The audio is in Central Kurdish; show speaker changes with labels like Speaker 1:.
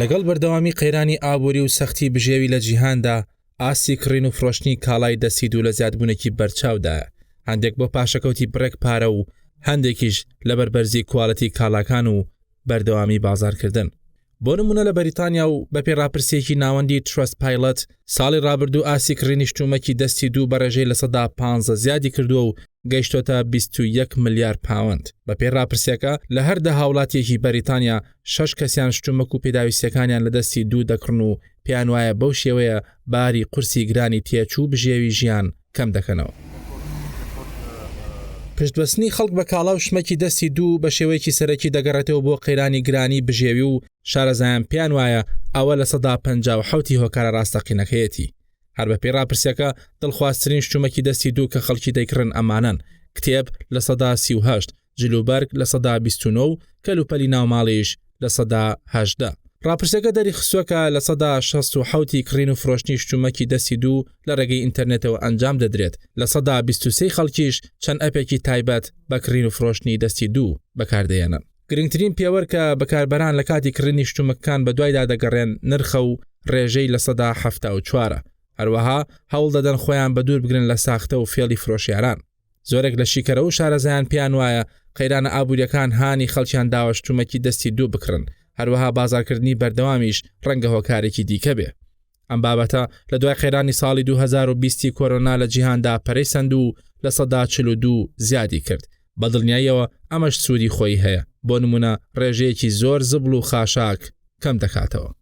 Speaker 1: لەگەڵ بەردەوامی قەیرانی ئابووری و سەختی بژێوی لە جیهاندا ئاسی کڕین و فرۆشتنی کاڵای دەستی دوو لە زیادبوونێکی بەرچاودایە، هەندێک بۆ پاشەکەوتی بڕێک پارە و هەندێکیش لە بەربەرزی کوالەتی کاڵاکان و بەردەوامی بازارکردن. بۆ نمونە لە بەریتانیا و بە پێڕاپرسێکی ناوەندی ترەستپایلەت ساڵی ڕابردوو ئاسی کڕینی شتومەکی دەستی دوو بەڕێژەی لە 15 زیادی کردووە و گەیشتۆتە 21 ملیار پاوەند. بە پێڕاپرسیەکە لە هەردە هاوڵاتیەکی بەریتانیا 6 کەسیان شتومەک و پێداویستەکانیان لە دەستی دوو دەکڕن و پێیان وایە بەو شێوەیە باری قورسی گرانی تێچوو بژێوی ژیان کەم دەکەنەوە. پشتبەستنی خەڵک بە کاڵا و شتمەکی دەستی دوو بە شێوەیەکی سەرەکی دەگەڕێتەوە بۆ قەیرانی گرانی بژێوی و شارەزایان پیان وایە ئەوە لە 157 هۆکارە ڕاستەقینەکەیەتی. هەر بە پێڕاپرسیەکە دڵخوازترین شتومەکی دەستی دوو کە خەڵکی دەیکڕن ئەمانن: کتێب لە 138، جلوبەرگ لە 129 و کەلوپەلی ناوماڵیش لە 118. ڕاپرسەکە دەری خسووەکە لە 167 کڕین و فرۆشتنی شتومەکی دەستی دوو لە ڕێگەی ئینتەرنێتەوە ئەنجام دەدرێت، لە 123 خەڵکیش چەند ئەپێکی تایبەت بە کڕین و فرۆشتنی دەستی دوو بەکاردێنن. گرنگترین پێوەرکە بەکاربەران لە کاتی کڕینی شتومەکان بە دوایدا دەگەڕێن نرخە و ڕێژەی لە 174. هەروەها هەوڵ دەدەن خۆیان بە دوور بگرن لە ساختە و فێڵی فرۆشیاران. زۆرێک لە شیکەرە و شارەزایان پیان وایە قەیرانە ئابووریەکان هانی خەڵکیان داوە شتومەکی دەستی دوو بکڕن، هەروەها بازارکردنی بەردەوامیش ڕەنگە هۆکارێکی دیکە بێ. ئەم بابەتە لە دوای قەیرانی ساڵی 2020 کۆرۆنا لە جیهاندا پەرەیسەند و لە 142 زیادی کرد. بەدڵنیاییەوە ئەمەش سوودی خۆی هەیە، بۆ نمونە ڕێژەیەکی زۆر زبڵ و خاشاک کەم دەکاتەوە.